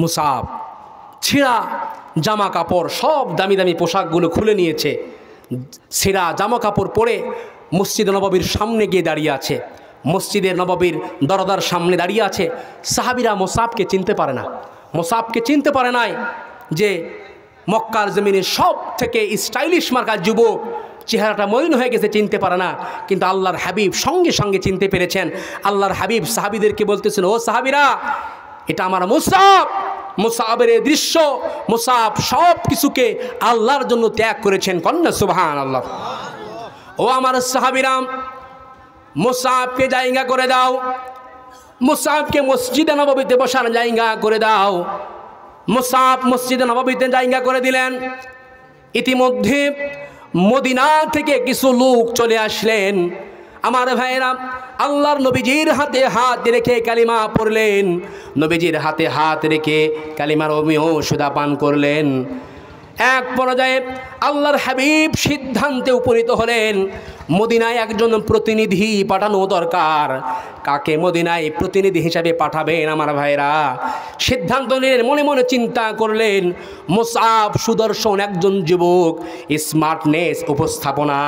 মুসাব ছিঁড়া জামা কাপড় সব দামি দামি পোশাকগুলো খুলে নিয়েছে, ছিঁড়া জামা কাপড় পরে মসজিদ নববীর সামনে গিয়ে দাঁড়িয়ে আছে, মসজিদের নববীর দরজার সামনে দাঁড়িয়ে আছে। সাহাবীরা মুসাবকে চিনতে পারে না, মুসাবকে চিনতে পারে নাই যে মক্কার জমিনে সব থেকে স্টাইলিশ মার্কা যুবক, চেহারাটা মলিন হয়ে গেছে, চিনতে পারে না। কিন্তু আল্লাহর হাবিব সঙ্গে সঙ্গে চিনতে পেরেছেন। আল্লাহর হাবিব সাহাবীদেরকে বলতেছেন, ও সাহাবীরা, এটা আমার মুসাব। মুসাবের এই দৃশ্য, মুসাব সব কিছুকে আল্লাহর জন্য ত্যাগ করেছেন। কন্যা সুবহানাল্লাহ। ও আমার সাহাবীরা, মুসাবকে জায়গা করে দাও, মুসাবকে মসজিদে নববীতে বসার জায়গা করে দাও। মুসাব মসজিদে নববীতে জায়গা করে দিলেন। ইতিমধ্যে মদিনা থেকে কিছু লোক চলে আসলেন। আমার ভাইয়েরা, আল্লাহর নবীজির হাতে হাত রেখে কালিমা পড়লেন, নবীজির হাতে হাত রেখে কালিমার ঔষধা পান করলেন। এক পর্যায়ে আল্লাহর হাবিব সিদ্ধান্তে উপনীত হলেন, মদিনায় একজন প্রতিনিধি পাঠানো দরকার। কাকে মদিনায় প্রতিনিধি হিসাবে পাঠাবেন? আমার ভাইরা সিদ্ধান্ত নিলেন, মনে মনে চিন্তা করলেন, মুসাব সুদর্শন একজন যুবক, স্মার্টনেস, উপস্থাপনা,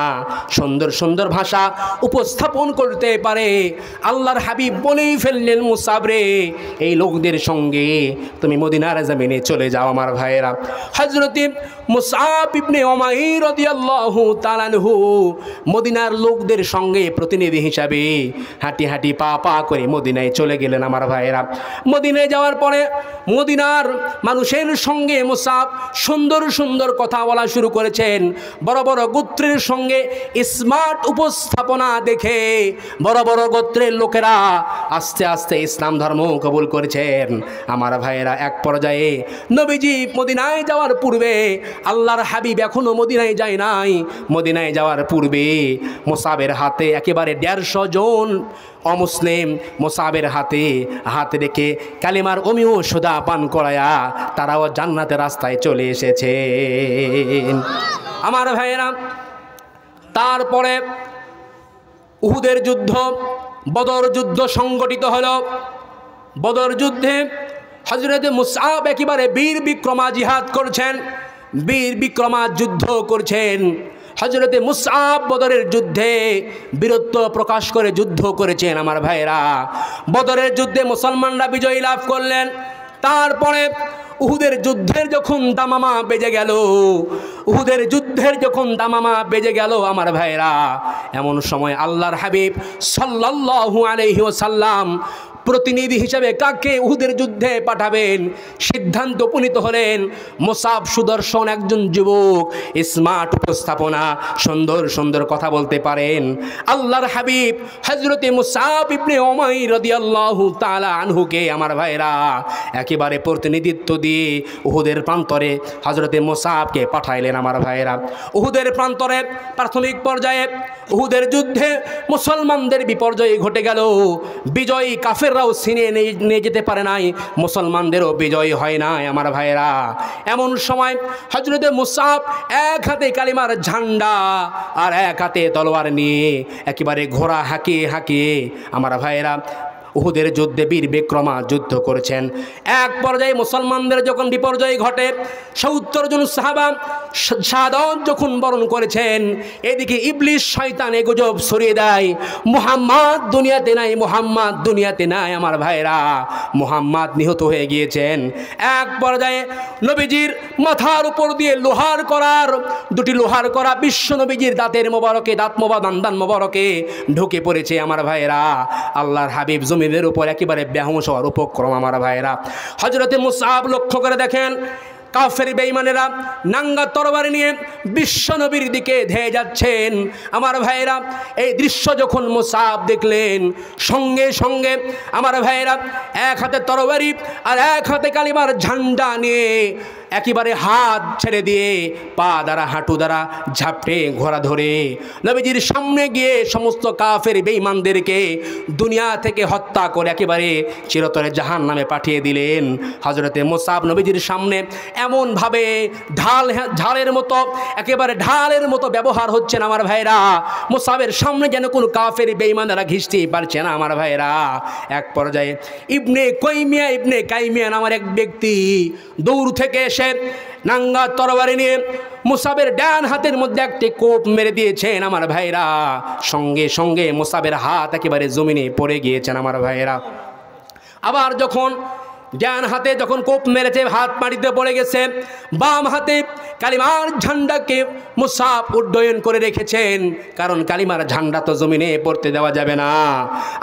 সুন্দর সুন্দর ভাষা উপস্থাপন করতে পারে। আল্লাহর হাবিব বলেই ফেললেন, মুসাব রে, এই লোকদের সঙ্গে তুমি মদিনার জমিনে চলে যাও। আমার ভাইরা, হযরতে মুসআব ইবনে উমাইর রাদিয়াল্লাহু তাআলা আনহু মদিনার লোকদের সঙ্গে প্রতিনিধি হিসাবে হাঁটি হাঁটি পা পা করে মদিনায় চলে গেলেন। আমার ভাইয়েরা, মদিনায় যাওয়ার পরে মদিনার মানুষের সঙ্গে মুসআব সুন্দর সুন্দর কথা বলা শুরু করেছেন। বড় বড় গোত্রের সঙ্গে স্মার্ট উপস্থাপনা দেখে বড় বড় গোত্রের লোকেরা আস্তে আস্তে ইসলাম ধর্ম কবুল করেছেন। আমার ভাইয়েরা, এক পর্যায়ে নবীজি মদিনায় যাওয়ার পূর্বে, আল্লাহর হাবিব এখনও মদিনায় যায় নাই, মদিনায় যাওয়ার পূর্বে মুসাবের হাতে একেবারে 150 জন অমুসলিম মুসাবের হাতে হাত রেখে কালিমার অমিও সুদা পান করায়া তারাও জান্নাতের রাস্তায় চলে এসেছে। আমার ভাইয়েরা, তারপরে উহুদের যুদ্ধ, বদর যুদ্ধ সংগঠিত হলো। বদর যুদ্ধে হযরতে মুসআব একেবারে বীর বিক্রমা জিহাদ করছেন, বীর বিক্রমা যুদ্ধ করছেন। হযরতে মুসআব বদরের যুদ্ধে বীরত্ব প্রকাশ করে যুদ্ধ করেছেন। আমার ভাইরা, বদরের যুদ্ধে মুসলমানরা বিজয় লাভ করলেন। তারপরে উহুদের যুদ্ধের যখন দামামা বেজে গেল, উহুদের যুদ্ধের যখন দামামা বেজে গেল, আমার ভাইরা, এমন সময় আল্লাহর হাবিব সাল্লাল্লাহু আলাইহি ওয়াসাল্লাম প্রতিনিধি হিসাবে কাকে উহুদের যুদ্ধে পাঠাবেন সিদ্ধান্ত উপনীত হলেন। মুসাব সুদর্শন একজন যুবক, স্মার্ট উপস্থাপনা, সুন্দর সুন্দর কথা বলতে পারেন। আল্লাহর হাবিব হযরতে মুসআব ইবনে উমাইর রাদিয়াল্লাহু তাআলা আনহুকে, আমার ভাইরা, একেবারে প্রতিনিধিত্ব দিয়ে উহুদের প্রান্তরে হযরতে মুসআবকে পাঠাইলেন। আমার ভাইরা, উহুদের প্রান্তরে প্রাথমিক পর্যায়ে উহুদের যুদ্ধে মুসলমানদের বিপর্যয় ঘটে গেল। বিজয়ী কাফেররাও ছিনিয়ে নিয়ে যেতে পারে নাই, মুসলমানদেরও বিজয় হয় নাই। আমার ভাইয়েরা, এমন সময় হযরতে মুসআব এক হাতে কালিমার ঝান্ডা আর এক হাতে তলোয়ার নিয়ে একেবারে ঘোড়া হাঁকিয়ে হাঁকিয়ে, আমার ভাইয়েরা, উহুদের যুদ্ধে বীর বিক্রমা যুদ্ধ করেছেন। এক পর্যায়ে মুসলমানদের যখন বিপর্যয় ঘটে, 70 জন সাহাবা শাহাদাত যখন বরণ করেছেন, এদিকে ইবলিস শয়তান এ গুজব ছড়িয়ে দেয়, মুহাম্মদ দুনিয়াতে নাই, মুহাম্মদ দুনিয়াতে নাই। আমার ভাইরা, মুহাম্মদ নিহত হয়ে গিয়েছেন। এক পর্যায়ে নবীজির মাথার উপর দিয়ে লোহার করার, দুটি লোহার করা বিশ্ব নবীজির দাঁতের মোবারকে, দাঁত দান মোবারকে ঢুকে পড়েছে। আমার ভাইরা, আল্লাহর হাবিব জমিনের উপর একেবারে বেহুশ হওয়ার উপক্রম। আমার ভাইরা, হযরতে মুসআব লক্ষ্য করে দেখেন, কাফের বেঈমানেরা নাঙ্গা তরবারি নিয়ে বিশ্ব নবীর দিকে ধেয়ে যাচ্ছেন। আমার ভাইয়েরা, এই দৃশ্য যখন মুসআব দেখলেন, সঙ্গে সঙ্গে আমার ভাইয়েরা এক হাতে তরবারি আর এক হাতে কালিমার ঝান্ডা নিয়ে একেবারে হাত ছেড়ে দিয়ে পা দ্বারা হাঁটু দ্বারা ঝাপটে ঘোড়া ধরে নবীজির সামনে গিয়ে সমস্ত কাফের বেঈমানদেরকে দুনিয়া থেকে হত্যা করে একেবারে চিরতরে জাহান্নামে পাঠিয়ে দিলেন। হযরতে মুসাব নবীজির সামনে এমনভাবে ঢালের মতো একেবারে ঢালের মতো ব্যবহার হচ্ছে না আমার ভাইরা। মুসাবের সামনে যেন কোনো কাফের বেঈমানরা ঘিসতেই পারছে না আমার ভাইরা। এক পর্যায়ে ইবনে কাইমিয়া নামের এক ব্যক্তি দূর থেকে এসে নাঙ্গা তরবারি নিয়ে মুসাবের ডান হাতের মধ্যে একটি কোপ মেরে দিয়েছেন আমার ভাইরা। সঙ্গে সঙ্গে মুসাবের হাত একেবারে জমিনে পড়ে গিয়েছেন আমার ভাইরা। আবার যখন ডান হাতে যখন কোপ মেরেছে হাত মাটিতে পড়ে গেছে, বাম হাতে কালিমার ঝান্ডাকে মুসাব উড্ডয়ন করে রেখেছেন, কারণ কালিমার ঝান্ডা তো জমিনে পড়তে দেওয়া যাবে না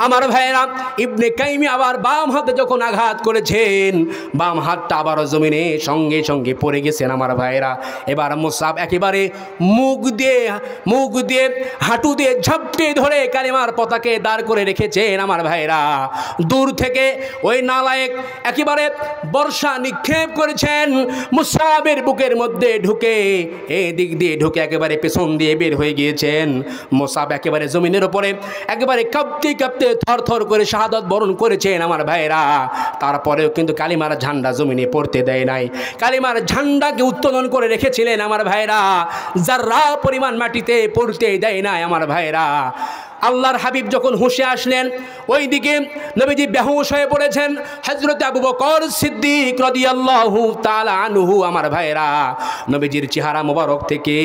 আমার ভাইয়েরা। ইবনে কাইমি আবার বাম হাতে যখন আঘাত করেছেন বাম হাতটা আবারও জমিনে সঙ্গে সঙ্গে পড়ে গেছেন আমার ভাইয়েরা। এবার মুসাব একেবারে মুখ দিয়ে হাঁটু দিয়ে ঝাপটে ধরে কালিমার পতাকে দাঁড় করে রেখেছেন আমার ভাইয়েরা। দূর থেকে ওই নালায়েক একেবারে বর্ষা নিক্ষেপ করেছেন মুসাবের বুকের মধ্যে ঢুকে, এই দিক দিয়ে ঢুকে একেবারে পেছন দিয়ে বের হয়ে গিয়েছেন। মুসাব একেবারে জমিনের উপরে একেবারে কাঁপতে কাঁপতে থরথর করে শাহাদত বরণ করেছেন আমার ভাইয়েরা। তারপরেও কিন্তু কালিমার ঝান্ডা জমিনে পড়তে দেয় নাই, কালিমার ঝান্ডাকে উত্তোলন করে রেখেছিলেন আমার ভাইয়েরা, যার্রা পরিমাণ মাটিতে পড়তে দেয় নাই আমার ভাইয়েরা। আল্লাহর হাবিব যখন হুঁশে আসলেন ওইদিকে নবীজি বেহুশ হয়ে পড়েছেন। হযরত আবু বকর সিদ্দিক রাদিয়াল্লাহু তাআলা আনহু আমার ভাইরা, নবীজির চেহারা মোবারক থেকে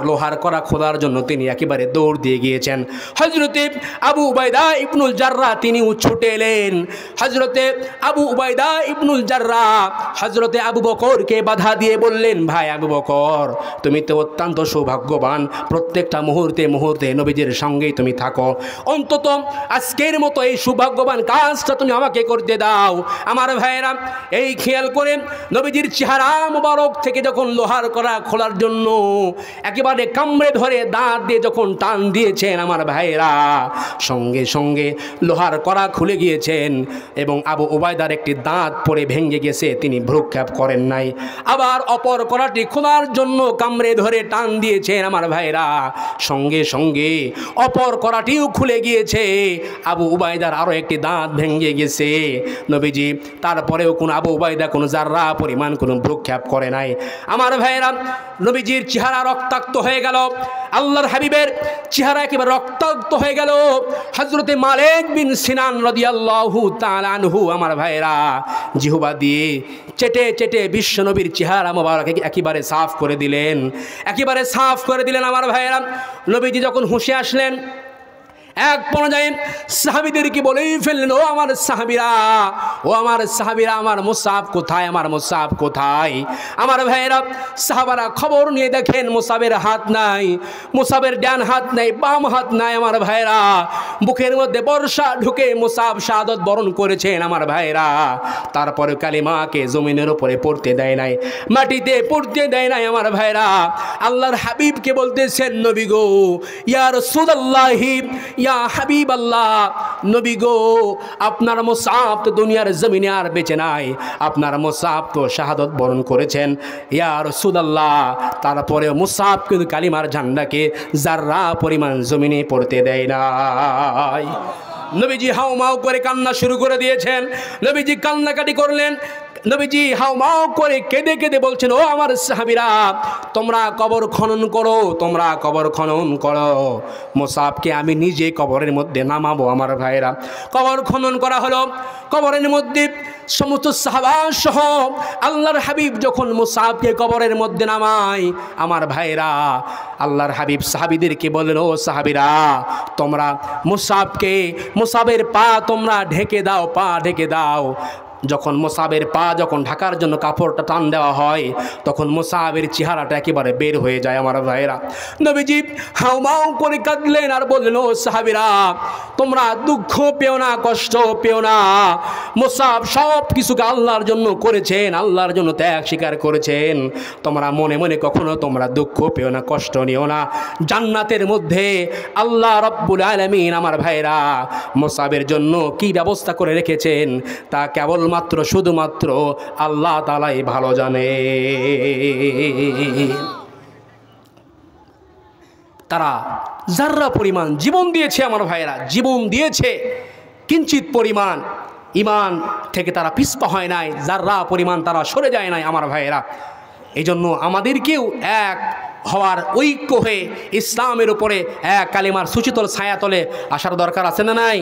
লোহার করা খোদার জন্য তিনি একেবারে দৌড় দিয়ে গিয়েছেন। হযরতে আবু উবাইদা ইবনুল জাররাহ তিনিও ছুটে এলেন। হযরতে আবু উবাইদা ইবনুল জাররাহ হযরতে আবু বকরকে বাধা দিয়ে বললেন, ভাই আবু বকর, তুমি তো অত্যন্ত সৌভাগ্যবান, প্রত্যেকটা মুহূর্তে মুহূর্তে নবীজির সঙ্গেই তুমি থাকো, অন্তত আজকের মতো এই সৌভাগ্যবান কাজটা তুমি আমাকে করতে দাও। আমার ভাইয়েরা, এই খেয়াল করে নবীজির চেহারা মোবারক থেকে যখন লোহার করা খোলার জন্য একেবারে কামড়ে ধরে দাঁত দিয়ে যখন টান দিয়েছেন আমার ভাইয়েরা, সঙ্গে সঙ্গে লোহার করা খুলে গিয়েছেন এবং আবু উবাইদার একটি দাঁত পড়ে ভেঙে গেছে, তিনি ভ্রুক্ষেপ করেন নাই। আবার অপর করাটি খোলার জন্য কামড়ে ধরে টান দিয়েছেন আমার ভাইয়েরা, সঙ্গে সঙ্গে অপর করাটিও খুলে গিয়েছে, আবু উবাইদার আরও একটি দাঁত ভেঙে গেছে। নবীজি তারপরেও কোনো আবু উবাইদা কোনো জাররা পরিমাণ কোনো ভ্রুক্ষেপ করে নাই। আমার ভাইয়েরা, নবীজির চেহারা রক্তাক্ত হয়ে গেল, আল্লাহর হাবিবের চেহারা একেবারে রক্তাক্ত হয়ে গেল। হযরতে মালিক বিন সিনান রাদিয়াল্লাহু তাআলা আনহু আমার ভাইয়েরা জিহবা দিয়ে চেটে চেটে বিশ্ব নবীর চেহারা মোবারক একেবারে সাফ করে দিলেন, একেবারে সাফ করে দিলেন আমার ভাইয়েরা। নবীজি যখন হুঁশে আসলেন এক পর্যায়ে সাহাবীদেরকে বলেই ফেললেন, ও আমার সাহাবীরা, আমার মুসাব কোথায়, আমার মুসাব কোথায়? আমার ভাইয়েরা, সাহাবারা খবর নিয়ে দেখেন মুসাবের হাত নাই, মুসাবের ডান হাত নাই, বাম হাত নাই। আমার ভাইয়েরা, বুকের মধ্যে বর্ষা ঢুকে মুসাব শাহাদত বরণ করেছেন আমার ভাইয়েরা। তারপরে কালিমাকে জমিনের উপরে পড়তে দেয় নাই, মাটিতে পড়তে দেয় নাই আমার ভাইয়েরা। আল্লাহর হাবিবকে বলতেছেন, নবী গো, ইয়া রাসূলুল্লাহি, ইয়া হাবিব আল্লাহ, নবী গো, আপনার মুসাব তো দুনিয়ার জমিনে আর বেঁচে নাই, আপনার মুসাব তো শাহাদত বরণ করেছেন ইয়া রাসূলুল্লাহ। তারপরে মুসাব কিন্তু কালিমার ঝান্ডাকে যাররা পরিমাণ জমিনে পড়তে দেয় নাই। নবীজি হাউমাউ করে কান্না শুরু করে দিয়েছেন, নবীজি কান্নাকাটি করলেন, নবীজি হাউমাউ করে কেঁদে কেঁদে বলছেন, ও আমার সাহাবীরা, তোমরা কবর খনন করো, তোমরা কবর খনন করো, মুসাবকে আমি নিজে কবরের মধ্যে নামাবো। আমার ভাইয়েরা, কবর খনন করা হলো, কবরের মধ্যে সমস্ত সাহাবা সহ আল্লাহর হাবিব যখন মুসাবকে কবরের মধ্যে নামায়, আমার ভাইয়েরা, আল্লাহর হাবিব সাহাবীদেরকে বললেন, ও সাহাবীরা, তোমরা মুসাবের পা তোমরা ঢেকে দাও, পা ঢেকে দাও। যখন মুসাবের পা যখন ঢাকার জন্য কাপড়টা টান দেওয়া হয়, তখন মুসাবের চেহারাটা একেবারে বের হয়ে যায়। আমার ভাইয়েরা, নবীজি হাউমাউ করে কাঁদলেন আর বললেন, ও সাহাবীরা, তোমরা দুঃখ পেও না, কষ্ট পেও না, মুসাব সব কিছুকে আল্লাহর জন্য করেছেন, আল্লাহর জন্য ত্যাগ স্বীকার করেছেন, তোমরা মনে মনে কখনো তোমরা দুঃখ পেও না, কষ্ট নিও না। জান্নাতের মধ্যে আল্লাহ রব্বুল আলামিন আমার ভাইয়েরা মুসাবের জন্য কি ব্যবস্থা করে রেখেছেন তা কেবল শুধুমাত্র আল্লাহ তাআলাই ভালো জানে। তারা যার্রা পরিমাণ জীবন দিয়েছে আমার ভাইয়েরা, জীবন দিয়েছে, কিঞ্চিত পরিমাণ ঈমান থেকে তারা পিছপা হয় নাই, যার্রা পরিমাণ তারা সরে যায় নাই আমার ভাইয়েরা। এই জন্য আমাদেরকেও এক হওয়ার, ঐক্য হয়ে ইসলামের উপরে এক কালিমার সুচিতল ছায়াতলে আসার দরকার আছে না নাই?